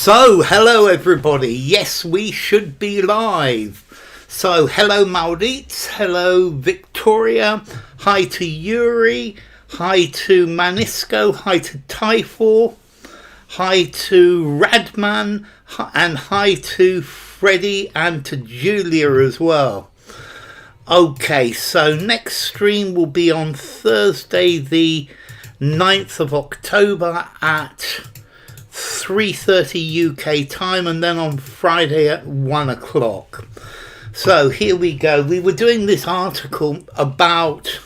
So, hello everybody. Yes, we should be live. So, hello Maurits, hello Victoria, hi to Yuri, hi to Manisco, hi to Typhor, hi to Radman, and hi to Freddie and to Julia as well. Okay, so next stream will be on Thursday the 9th of October at 3:30 UK time, and then on Friday at 1 o'clock. So here we go. We were doing this article about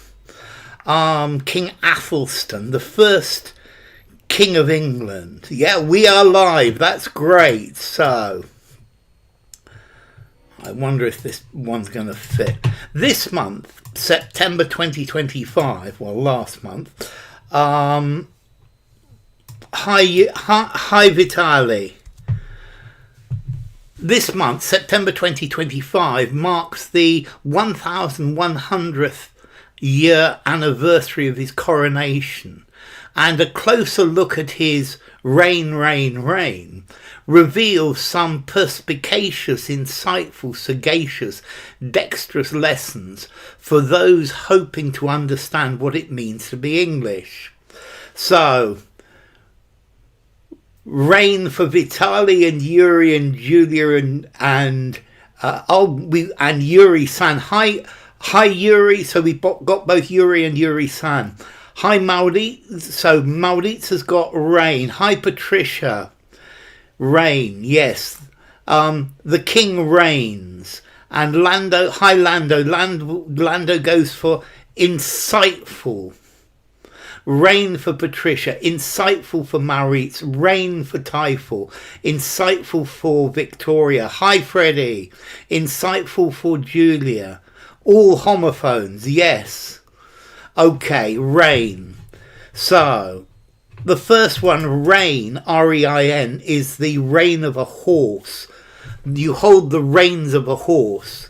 King Æthelstan, the first King of England. Yeah, we are live. That's great. So I wonder if this one's going to fit. This month, September 2025, well, last month, Hi Vitali. This month, September 2025, marks the 1100th year anniversary of his coronation, and a closer look at his reign reveals some perspicacious, insightful, sagacious, dextrous lessons for those hoping to understand what it means to be English. So, reign for Vitali and Yuri and Julia and Yuri-san. Hi Yuri. So we got both Yuri and Yuri-san. Hi Maurits. So Maurits has got reign. Hi Patricia. Reign. Yes. The king reigns. And Lando. Hi Lando. Lando goes for insightful. Reign for Patricia, insightful for Maurits, reign for Typhor, insightful for Victoria, hi Freddie, insightful for Julia, all homophones, yes. Okay, reign. So, the first one, rein, R-E-I-N, is the rein of a horse. You hold the reins of a horse.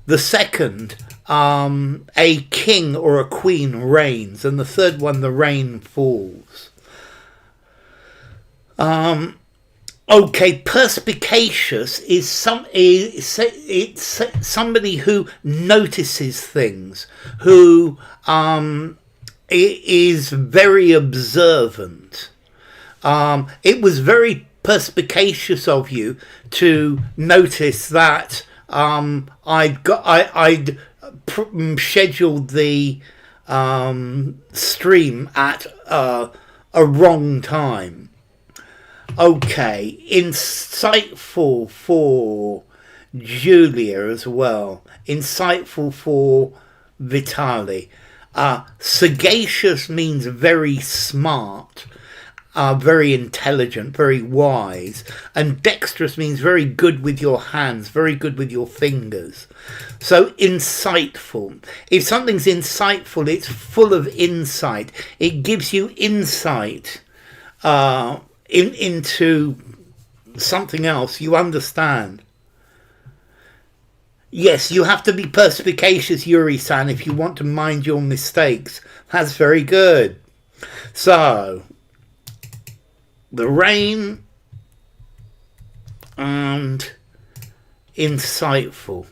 The second, a king or a queen reigns, and the third one, the rain falls. Okay, perspicacious is somebody who notices things, who is very observant. It was very perspicacious of you to notice that I'd scheduled the stream at a wrong time. Okay, insightful for Julia as well. Insightful for Vitali. Sagacious means very smart. Very intelligent, very wise, and dextrous means very good with your hands, very good with your fingers. So insightful. If something's insightful, it's full of insight. It gives you insight into something else. You understand. Yes, you have to be perspicacious, Yuri-san, if you want to mind your mistakes. That's very good. So, the reign and insightful.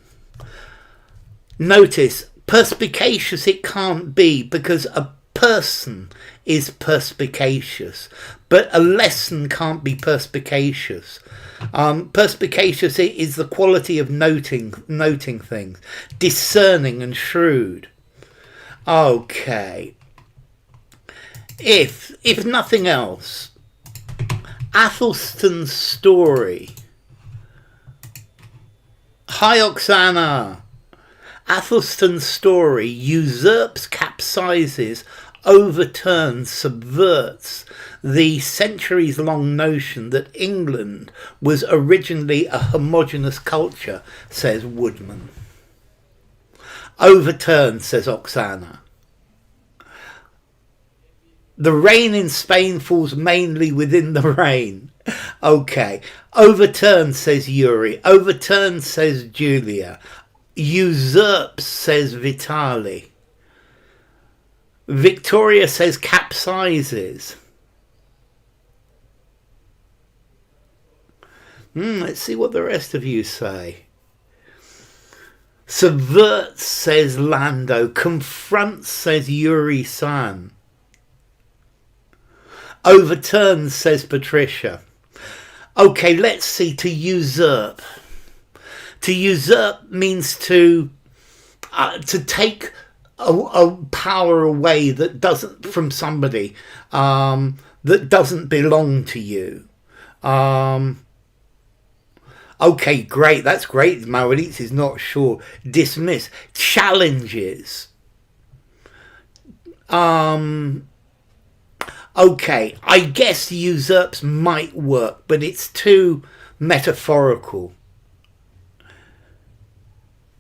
Notice, perspicacious it can't be, because a person is perspicacious, but a lesson can't be perspicacious. Perspicacious is the quality of noting things, discerning and shrewd. Okay. If nothing else, Æthelstan's story. Hi Oksana. Æthelstan's story usurps, capsizes, overturns, subverts the centuries-long notion that England was originally a homogeneous culture, says Woodman. Overturns, says Oksana. The rain in Spain falls mainly within the rain. Okay. Overturns, says Yuri. Overturns, says Julia. Usurps, says Vitali. Victoria says capsizes. Let's see what the rest of you say. Subverts, says Lando. Confronts, says Yuri-san. Overturns, says Patricia. Okay, let's see. To usurp. To usurp means to take a power away that doesn't, from somebody, that doesn't belong to you. Okay, great. That's great. Maurits is not sure. Dismiss. Challenges. Okay, I guess usurps might work, but it's too metaphorical.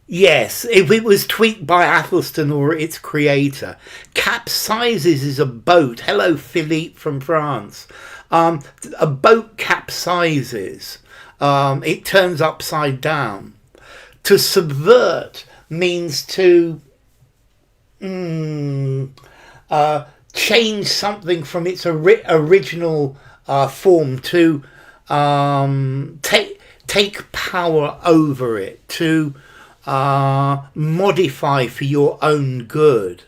Yes, if it was tweaked by Æthelstan or its creator. Capsizes is a boat. Hello, Philippe from France. A boat capsizes. It turns upside down. To subvert means to change something from its original form, to take power over it, to modify for your own good.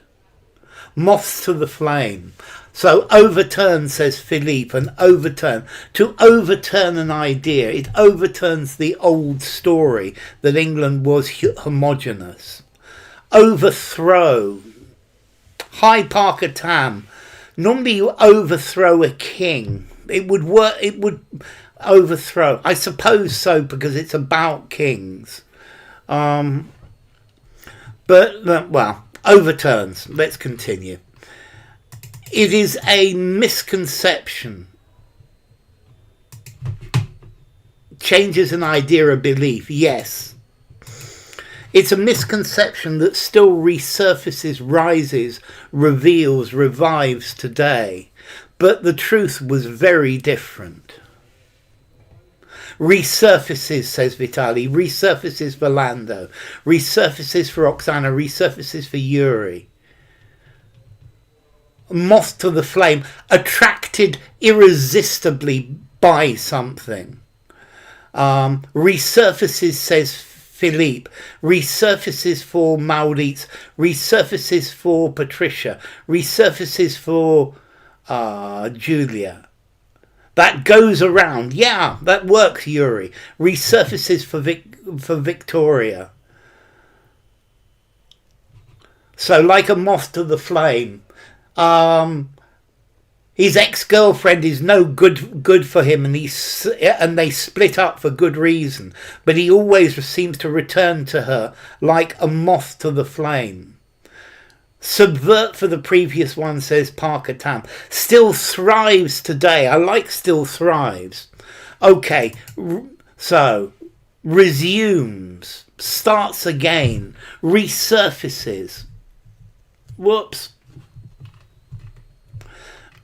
Moths to the flame. So overturn, says Philippe, an overturn. To overturn an idea, it overturns the old story that England was homogeneous. Overthrow. Hi, Parker Tam. Normally you overthrow a king. It would work. It would overthrow. I suppose so, because it's about kings. But well, overturns. Let's continue. It is a misconception. Changes an idea or belief. Yes. It's a misconception that still resurfaces, rises, reveals, revives today. But the truth was very different. Resurfaces, says Vitali. Resurfaces for Lando. Resurfaces for Oksana. Resurfaces for Yuri. Moth to the flame. Attracted irresistibly by something. Resurfaces, says Philippe. Resurfaces for Maurits. Resurfaces for Patricia. Resurfaces for Julia. That goes around. Yeah, that works, Yuri. Resurfaces for Victoria. So like a moth to the flame. His ex-girlfriend is no good for him, and they split up for good reason. But he always seems to return to her like a moth to the flame. Subvert for the previous one, says Parker Tam. Still thrives today. I like still thrives. Okay, so resumes, starts again, resurfaces. Whoops.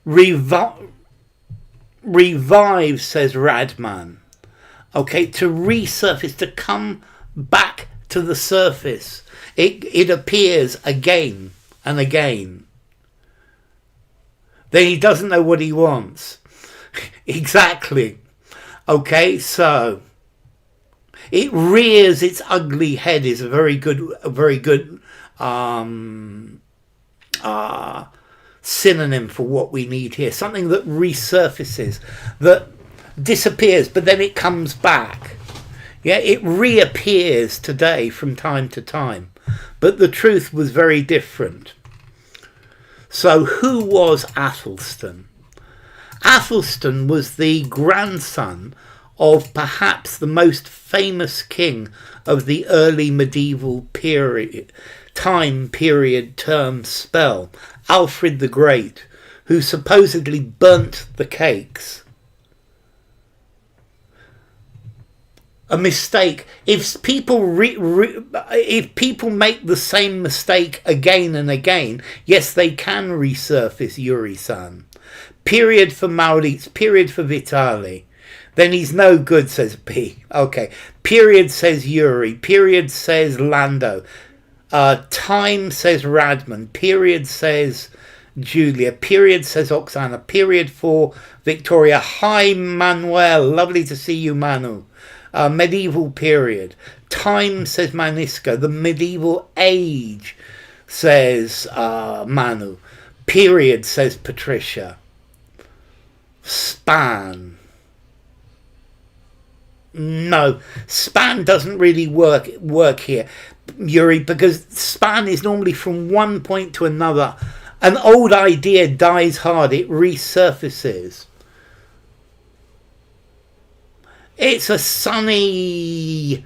Revives, says Radman. Okay, to resurface, to come back to the surface. It appears again and again. Then he doesn't know what he wants. Exactly. Okay, so it rears its ugly head is a very good synonym for what we need here. Something that resurfaces, that disappears, but then it comes back. Yeah, it reappears today from time to time. But the truth was very different. So who was Æthelstan? Æthelstan was the grandson of perhaps the most famous king of the early medieval time period term spell, Alfred the Great, who supposedly burnt the cakes. A mistake. If people if people make the same mistake again and again, yes, they can resurface Yuri-san. Period for Maurits, period for Vitali. Then he's no good, says P. Okay. Period, says Yuri. Period, says Lando. Time, says Radman. Period, says Julia. Period, says Oksana. Period for Victoria. Hi, Manuel. Lovely to see you, Manu. Medieval period. Time, says Maniska. The medieval age, says Manu. Period, says Patricia. Span. No, span doesn't really work here, Yuri, because span is normally from one point to another. An old idea dies hard, it resurfaces. It's a sunny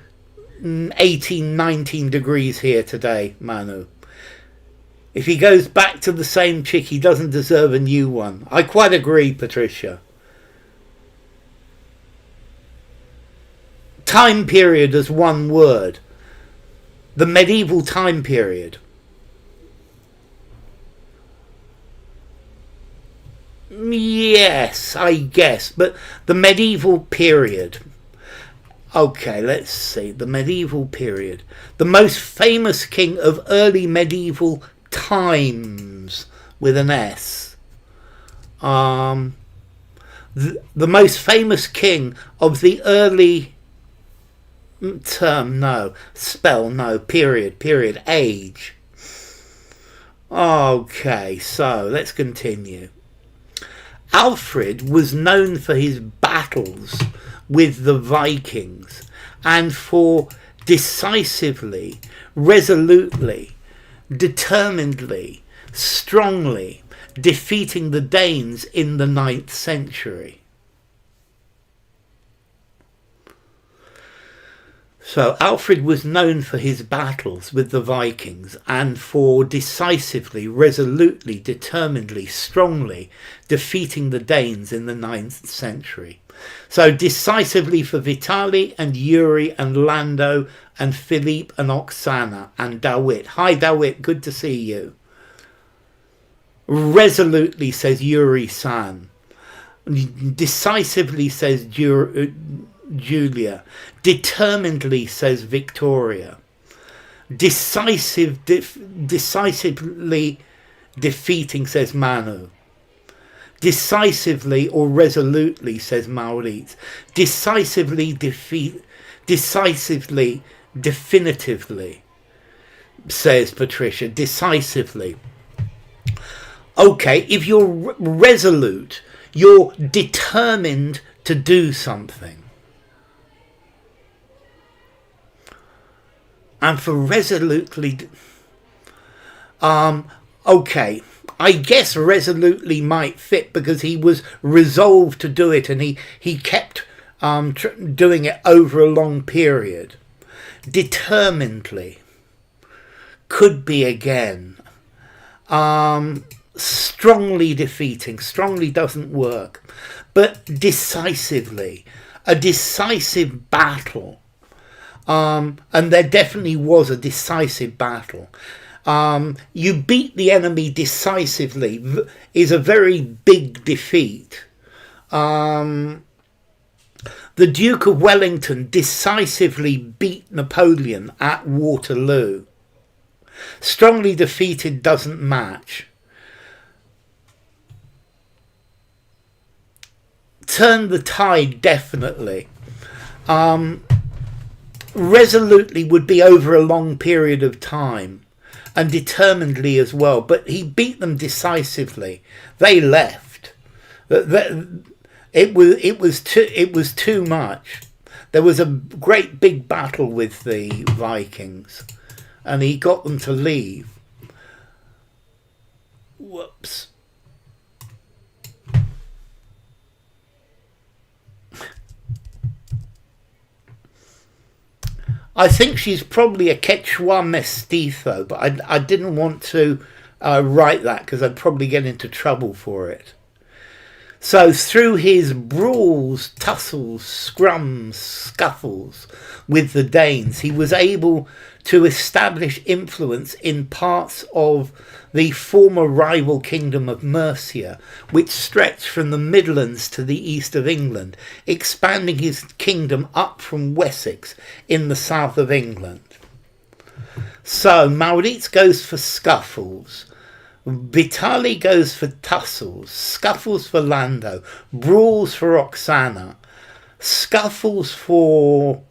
18, 19 degrees here today, Manu. If he goes back to the same chick, he doesn't deserve a new one. I quite agree, Patricia. Time period as one word. The medieval time period. Yes, I guess, but the medieval period. Okay, let's see. The medieval period. The most famous king of early medieval times with an S. The most famous king of the early term, no. Spell, no. Period. Age. Okay, so let's continue. Alfred was known for his battles with the Vikings and for decisively, resolutely, determinedly, strongly defeating the Danes in the 9th century. So Alfred was known for his battles with the Vikings and for decisively, resolutely, determinedly, strongly defeating the Danes in the 9th century. So decisively for Vitali and Yuri and Lando and Philippe and Oksana and Dawit. Hi Dawit, good to see you. Resolutely, says Yuri-san. Decisively, says Julia. Determinedly, says Victoria. Decisively defeating, says Manu. Decisively or resolutely, says Maurits. Decisively definitively, says Patricia. Decisively. Okay, if you're resolute, you're determined to do something. And for resolutely, okay, I guess resolutely might fit because he was resolved to do it and he kept doing it over a long period. Determinedly could be again. Strongly defeating. Strongly doesn't work. But decisively. A decisive battle. And there definitely was a decisive battle. You beat the enemy decisively is a very big defeat. The Duke of Wellington decisively beat Napoleon at Waterloo. Strongly defeated doesn't match. Turn the tide, definitely. Resolutely would be over a long period of time, and determinedly as well, but he beat them decisively. They left. It was too much. There was a great big battle with the Vikings and he got them to leave. Whoops. I think she's probably a Quechua mestizo, but I didn't want to write that because I'd probably get into trouble for it. So through his brawls, tussles, scrums, scuffles with the Danes, he was able to establish influence in parts of the former rival kingdom of Mercia, which stretched from the Midlands to the east of England, expanding his kingdom up from Wessex in the south of England. So Maurits goes for scuffles. Vitali goes for tussles, scuffles for Lando, brawls for Oksana, scuffles for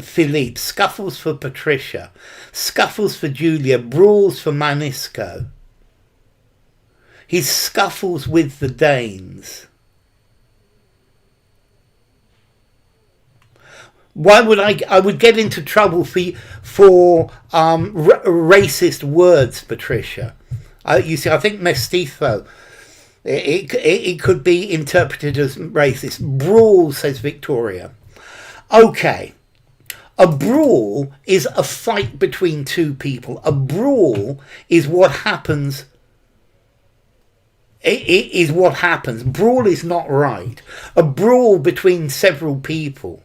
Philippe, scuffles for Patricia, scuffles for Julia, brawls for Manisco. He scuffles with the Danes. Why would I would get into trouble for racist words, Patricia. You see, I think mestizo, it could be interpreted as racist. Brawl, says Victoria. Okay. A brawl is a fight between two people. A brawl is what happens. It is what happens. Brawl is not right. A brawl between several people.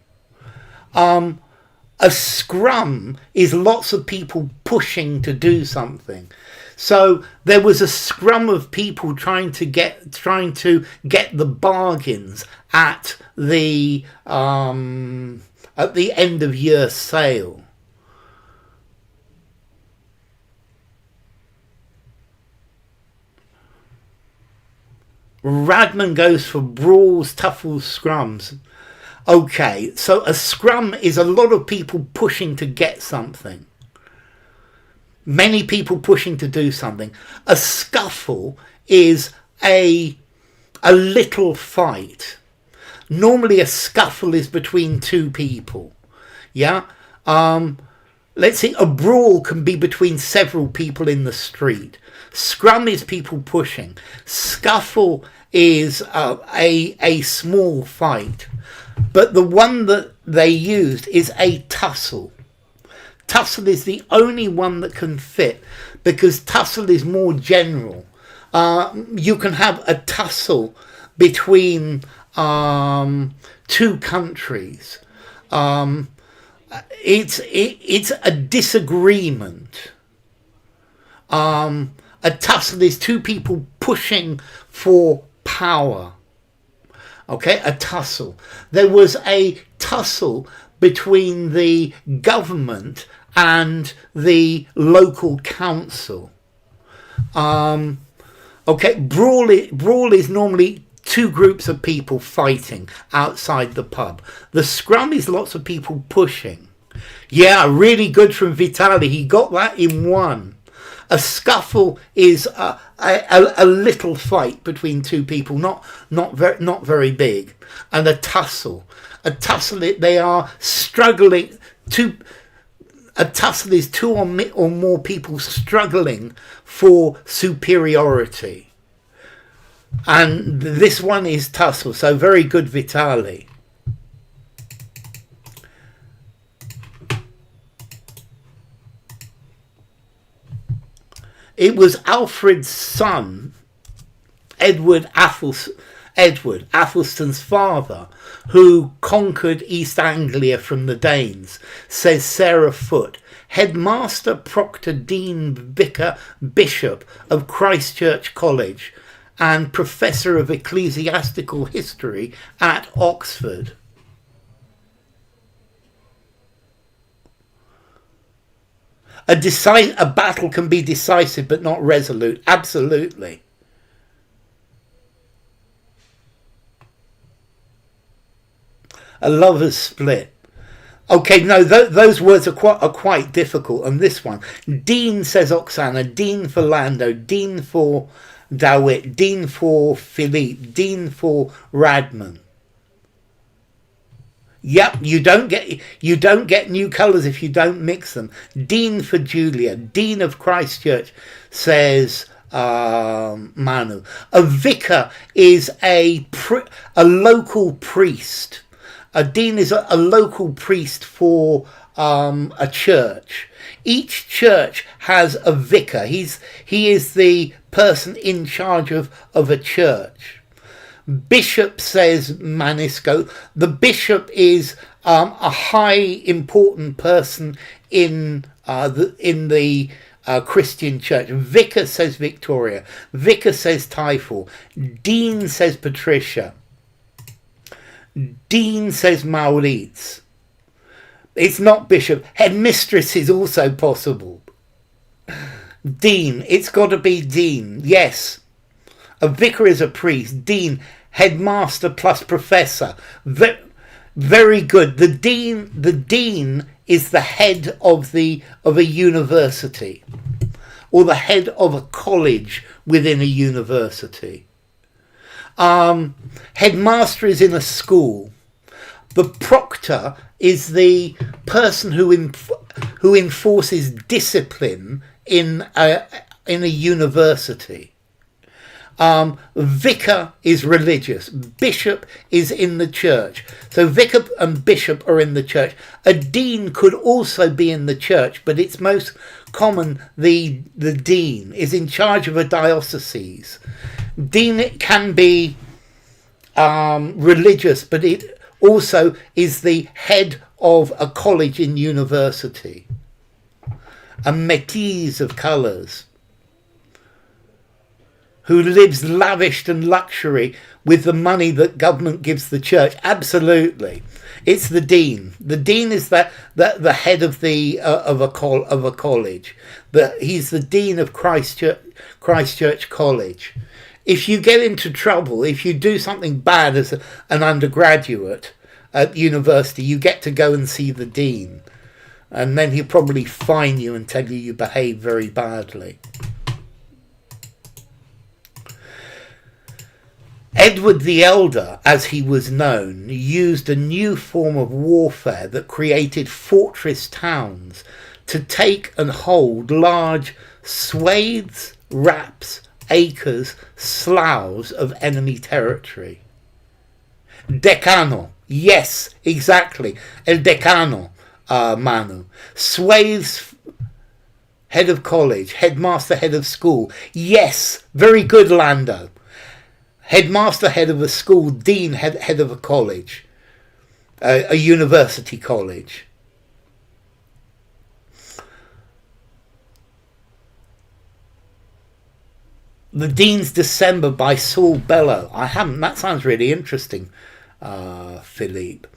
A scrum is lots of people pushing to do something. So there was a scrum of people trying to get the bargains at the end of year sale. Radman goes for brawls, tuffles, scrums. Okay, so a scrum is a lot of people pushing to get something. Many people pushing to do something. A scuffle is a little fight. Normally a scuffle is between two people. Yeah? Let's see, a brawl can be between several people in the street. Scrum is people pushing. Scuffle is a small fight. But the one that they used is a tussle. Tussle is the only one that can fit because tussle is more general. You can have a tussle between two countries. It's a disagreement. A tussle is two people pushing for power. Okay, a tussle. There was a tussle between the government and the local council. Okay, brawl is normally two groups of people fighting outside the pub. The scrum is lots of people pushing. Yeah, really good from Vitali. He got that in one. A scuffle is a little fight between two people, not very big. And a tussle, they are struggling. A tussle is two or more people struggling for superiority. And this one is tussle, so very good, Vitali. It was Alfred's son, Edward, Æthelstan's father, who conquered East Anglia from the Danes, says Sarah Foote, headmaster, proctor, dean, vicar, bishop of Christ Church College, and professor of ecclesiastical history at Oxford. A battle can be decisive but not resolute. Absolutely. A lover's split. Okay, no, those words are quite difficult. And this one, Dean, says Oksana, Dean for Lando, Dean for Dawit, Dean for Philippe, Dean for Radman. Yep, you don't get new colours if you don't mix them. Dean for Julia, Dean of Christ Church, says Manu. A vicar is a local priest. A dean is a local priest for a church. Each church has a vicar. He is the person in charge of a church. Bishop, says Manisco. The bishop is a high important person in the Christian church. Vicar, says Victoria. Vicar, says Typhel. Dean, says Patricia. Dean, says Maurits. It's not bishop. Headmistress is also possible. Dean. It's got to be dean. Yes. A vicar is a priest. Dean, headmaster plus professor. Very good. The dean is the head of a university, or the head of a college within a university. Headmaster is in a school. The proctor is the person who enforces discipline in a university. Vicar is religious. Bishop is in the church. So vicar and bishop are in the church. A dean could also be in the church, but it's most common the dean is in charge of a diocese. Dean can be religious, but it also is the head of a college in university. A métis of colours, who lives lavished and luxury with the money that government gives the church. Absolutely, it's the dean. The dean is the head of a college. He's the dean of Christchurch College. If you get into trouble, if you do something bad as an undergraduate at university, you get to go and see the dean, and then he'll probably fine you and tell you behave very badly. Edward the Elder, as he was known, used a new form of warfare that created fortress towns to take and hold large swathes, raps, acres, sloughs of enemy territory. Decano, yes, exactly. El decano, Manu. Swathes, head of college. Headmaster, head of school. Yes, very good, Lando. Headmaster, head of a school. Dean, head of a college. A university college. The Dean's December by Saul Bellow. I haven't. That sounds really interesting, Philippe.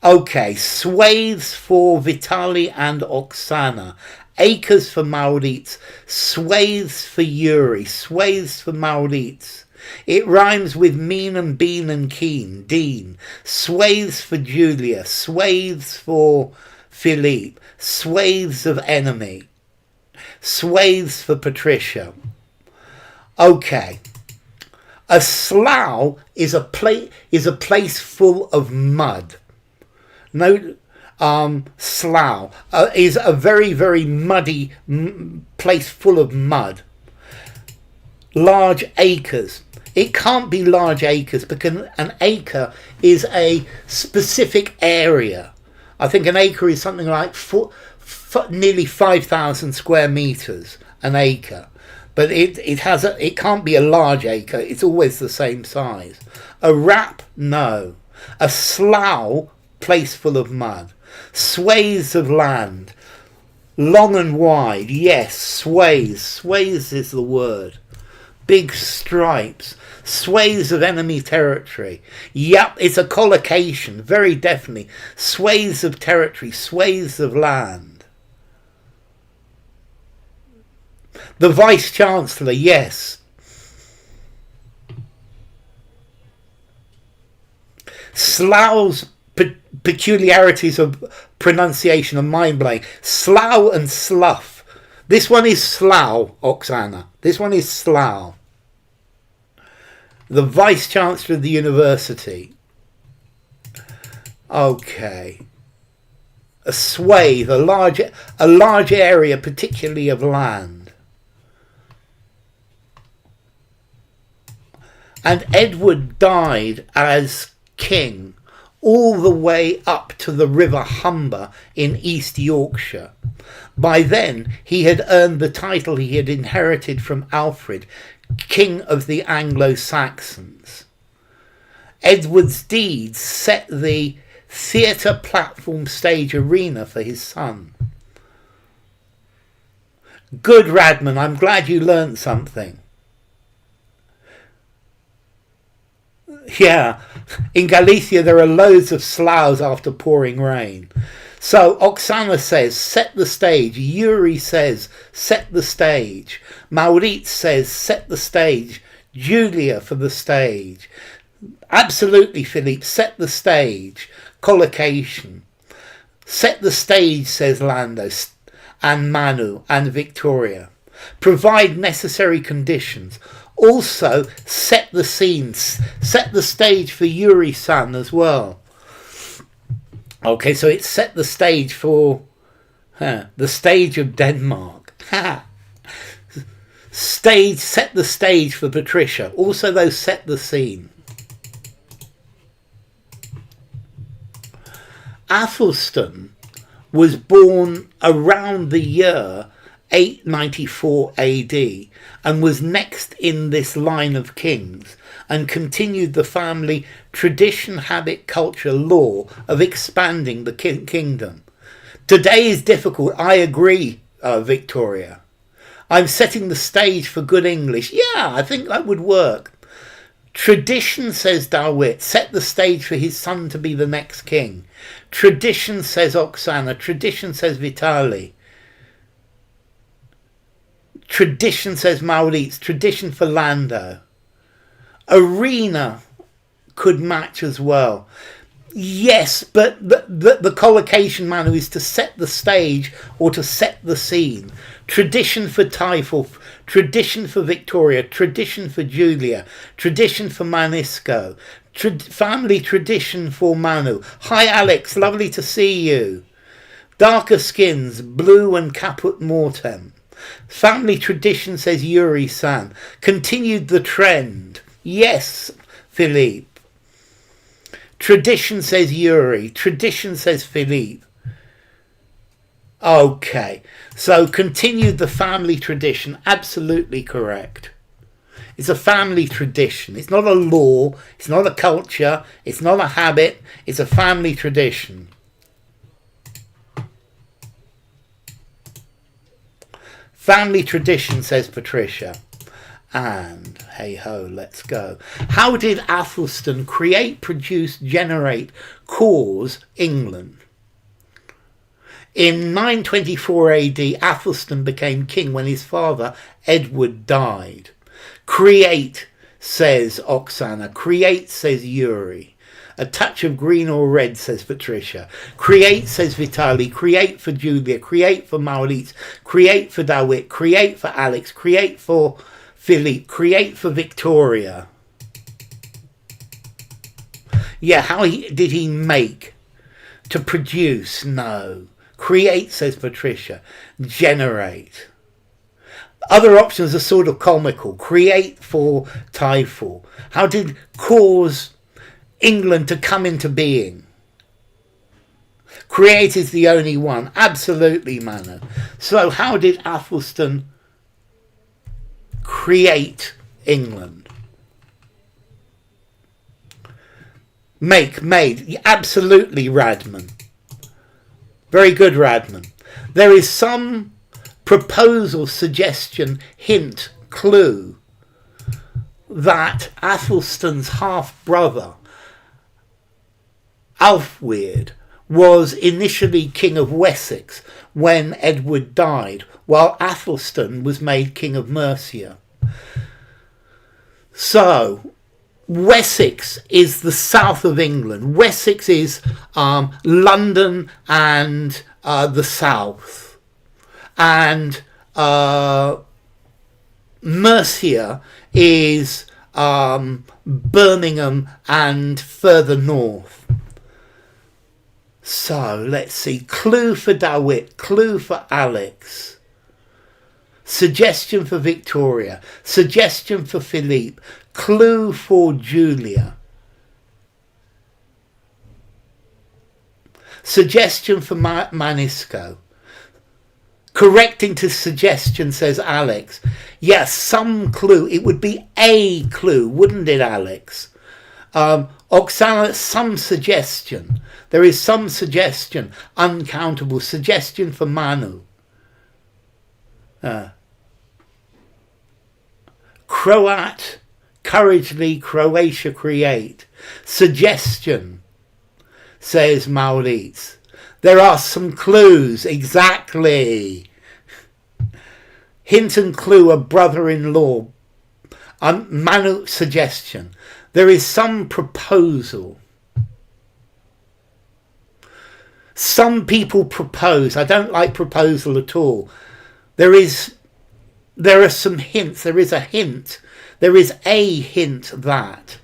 Okay, swathes for Vitali and Oksana. Acres for Maurits. Swathes for Yuri. Swathes for Maurits. It rhymes with mean and bean and keen. Dean. Swathes for Julia. Swathes for Philippe. Swathes of enemy. Swathes for Patricia. Okay. A slough is a place full of mud. No, slough is a very, very muddy place full of mud. Large acres. It can't be large acres because an acre is a specific area. I think an acre is something like nearly 5,000 square meters, an acre. But it can't be a large acre. It's always the same size. A rap, no. A slough, place full of mud. Swathes of land, long and wide. Yes, swathes. Swathes is the word. Big stripes. Swathes of enemy territory. Yep, it's a collocation, very definitely. Swathes of territory, swathes of land. The Vice-Chancellor, yes. Slough's peculiarities of pronunciation are mind-blowing. Slough and slough. This one is slough, Oksana. This one is slough. The Vice-Chancellor of the University. Okay. A swathe, a large area, particularly of land. And Edward died as king all the way up to the River Humber in East Yorkshire. By then, he had earned the title he had inherited from Alfred, King of the Anglo-Saxons. Edward's deeds set the theatre platform stage arena for his son. Good, Radman, I'm glad you learnt something. Yeah, in Galicia there are loads of sloughs after pouring rain. So Oksana says, set the stage. Yuri says, set the stage. Maurits says, set the stage. Julia for the stage. Absolutely, Philippe, set the stage. Collocation. Set the stage, says Lando, and Manu, and Victoria. Provide necessary conditions. Also, set the scenes. Set the stage for Yuri-san as well. Okay, so it's set the stage for the stage of Denmark. Set the stage for Patricia. Also, though, set the scene. Æthelstan was born around the year 894 AD and was next in this line of kings and continued the family tradition, habit, culture, law of expanding the kingdom. Today is difficult. I agree, Victoria. I'm setting the stage for good English. Yeah, I think that would work. Tradition, says Dawit, set the stage for his son to be the next king. Tradition, says Oksana. Tradition, says Vitali. Tradition, says Maurits. Tradition for Lando. Arena could match as well. Yes, but the collocation manner is to set the stage or to set the scene. Tradition for Typhel, tradition for Victoria, tradition for Julia, tradition for Manisco, family tradition for Manu. Hi Alex, lovely to see you. Darker skins, blue and caput mortem. Family tradition, says Yuri-san. Continued the trend. Yes, Philippe. Tradition, says Yuri. Tradition, says Philippe. Okay, so continued the family tradition. Absolutely correct. It's a family tradition. It's not a law. It's not a culture. It's not a habit. It's a family tradition. Family tradition, says Patricia. And hey ho, let's go. How did Æthelstan create, produce, generate, cause England? In 924 AD, Æthelstan became king when his father Edward died. Create, says Oksana. Create, says Yuri. A touch of green or red, says Patricia. Create, says Vitali. Create for Julia. Create for Maurits. Create for Dawit. Create for Alex. Create for Philippe. Create for Victoria. Yeah, how did he make? To produce? No. Create, says Patricia. Generate. Other options are sort of comical. Create for Typhel. How did cause England to come into being? Create is the only one. Absolutely, Manu. So how did Æthelstan create England? Made. Absolutely, Radman. Very good, Radman. There is some proposal, suggestion, hint, clue that Æthelstan's half-brother, Alfred, was initially king of Wessex when Edward died, while Æthelstan was made king of Mercia. So, Wessex is the south of England. Wessex is London and the south. And Mercia is Birmingham and further north. So, let's see. Clue for Dawit. Clue for Alex. Suggestion for Victoria. Suggestion for Philippe. Clue for Julia. Suggestion for Manisco. Correcting to suggestion, says Alex. Yes, some clue. It would be a clue, wouldn't it, Alex? Oksana, some suggestion. There is some suggestion. Uncountable. Suggestion for Manu. Croat. Couragely, Croatia create. Suggestion, says Maurits. There are some clues, exactly. Hint and clue are brother-in-law. Manu suggestion. There is some proposal. Some people propose. I don't like proposal at all. There are some hints. There is a hint. There is a hint that.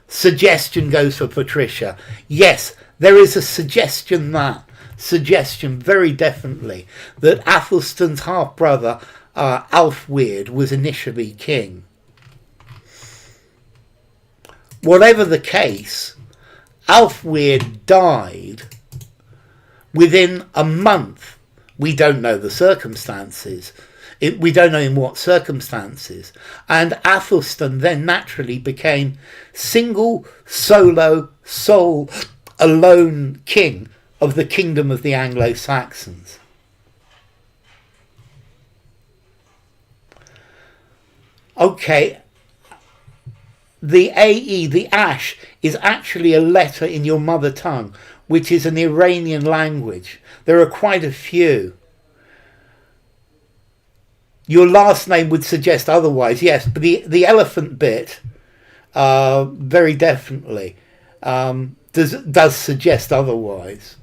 Suggestion goes for Patricia. Yes, there is a suggestion that. Suggestion, very definitely, that Æthelstan's half-brother, Alfred, was initially king. Whatever the case, Alfred died within a month. We don't know the circumstances. We don't know in what circumstances. And Æthelstan then naturally became single, sole, alone king of the kingdom of the Anglo-Saxons. Okay, the AE, the ash, is actually a letter in your mother tongue, which is an Iranian language. There are quite a few. Your last name would suggest otherwise, yes, but the elephant bit, very definitely, does suggest otherwise.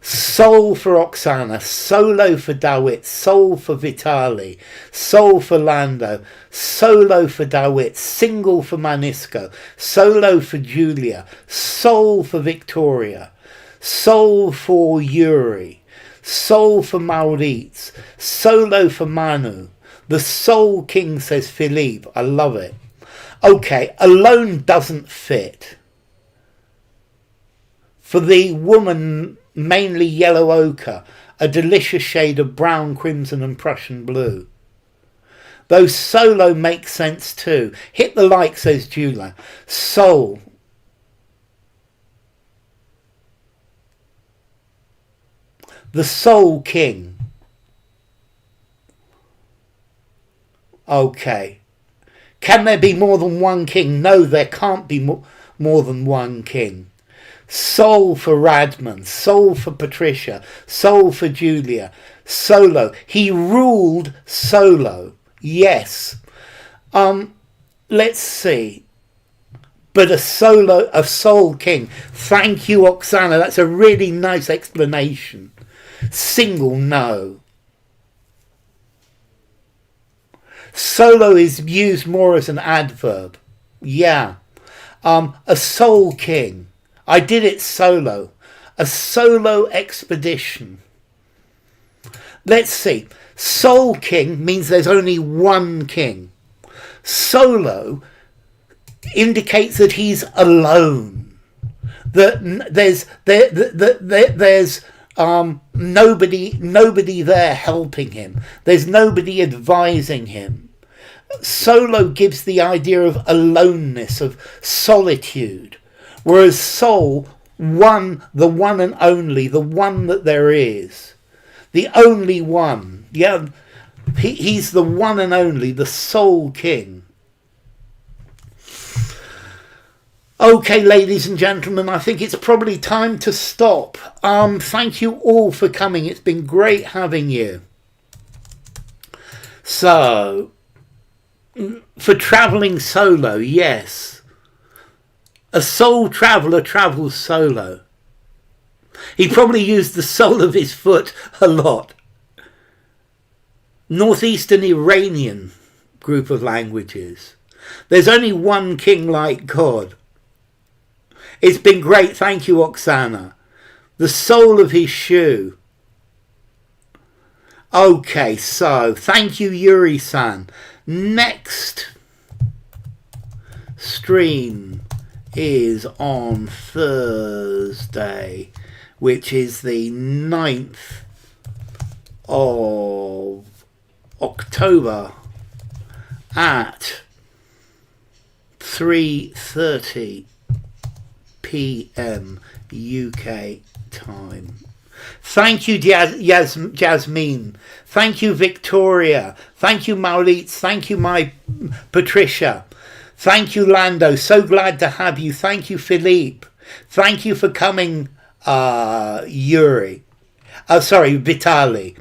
Sol for Oksana, solo for Dawit, sol for Vitali, sol for Lando, solo for Dawit, single for Manisco, solo for Julia, sol for Victoria, sol for Yuri, sol for Maurits, solo for Manu. The Soul King, says Philippe. I love it. Okay, alone doesn't fit. For the woman, mainly yellow ochre, a delicious shade of brown, crimson and Prussian blue. Though solo makes sense too. Hit the like, says Julia. Soul. The Soul King. Okay. Can there be more than one king? No, there can't be more than one king. Soul for Radman, soul for Patricia, soul for Julia, solo. He ruled solo. Yes. Let's see. But a soul king. Thank you, Oksana. That's a really nice explanation. Single, no. Solo is used more as an adverb. Yeah. A soul king. I did it solo. A solo expedition. Let's see. Soul king means there's only one king. Solo indicates that he's alone. That there's nobody there helping him. There's nobody advising him. Solo gives the idea of aloneness, of solitude. Whereas soul, the one and only, the one that there is. The only one. Yeah, he's the one and only, the Soul King. Okay, ladies and gentlemen, I think it's probably time to stop. Thank you all for coming. It's been great having you. So, for travelling solo, yes. A soul traveller travels solo. He probably used the sole of his foot a lot. Northeastern Iranian group of languages. There's only one king like God. It's been great. Thank you, Oksana. The sole of his shoe. Okay, so thank you, Yuri-san. Next stream is on Thursday, which is the 9th of October at 3:30 p.m. UK time. Thank you, Jasmine. Thank you, Victoria. Thank you, Maurits. Thank you, my Patricia. Thank you, Lando. So glad to have you. Thank you, Philippe. Thank you for coming, Yuri. Sorry, Vitali.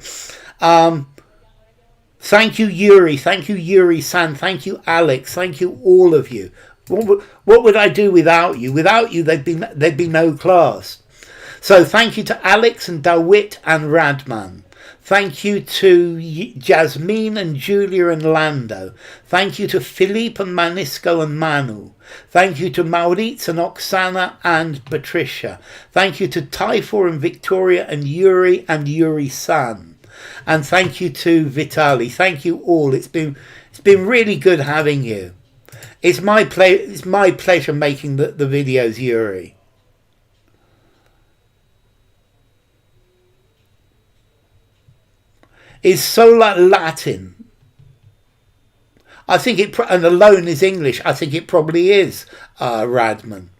Thank you, Yuri. Thank you, Yuri-san. Thank you, Alex. Thank you, all of you. What would I do without you? Without you, there'd be no class. So thank you to Alex and Dawit and Radman. Thank you to Jasmine and Julia and Lando. Thank you to Philippe and Manisco and Manu. Thank you to Maurits and Oksana and Patricia. Thank you to Typhor and Victoria and Yuri-san. And thank you to Vitali. Thank you all. It's been really good having you. It's my pleasure making the videos, Yuri. It's so like Latin. I think it, and alone is English. I think it probably is, Radman.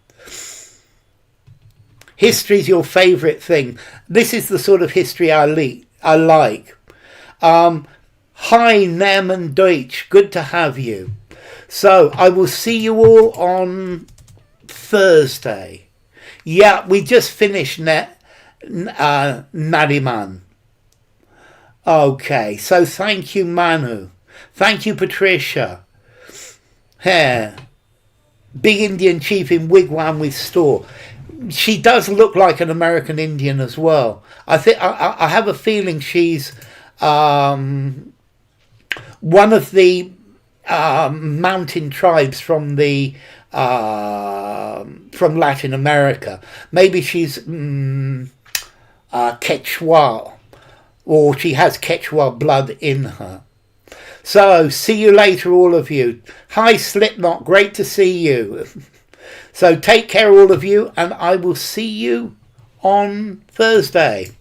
History's your favourite thing. This is the sort of history I like. Hi, Nem and Deutsch. Good to have you. So I will see you all on Thursday. Yeah, we just finished Nariman. Okay, so thank you, Manu. Thank you, Patricia. Here. Big Indian chief in wigwam with store. She does look like an American Indian as well. I think I have a feeling she's one of the mountain tribes from Latin America. Maybe she's Quechua, or she has Quechua blood in her. So, see you later, all of you. Hi, Slipknot. Great to see you. So, take care, all of you, and I will see you on Thursday.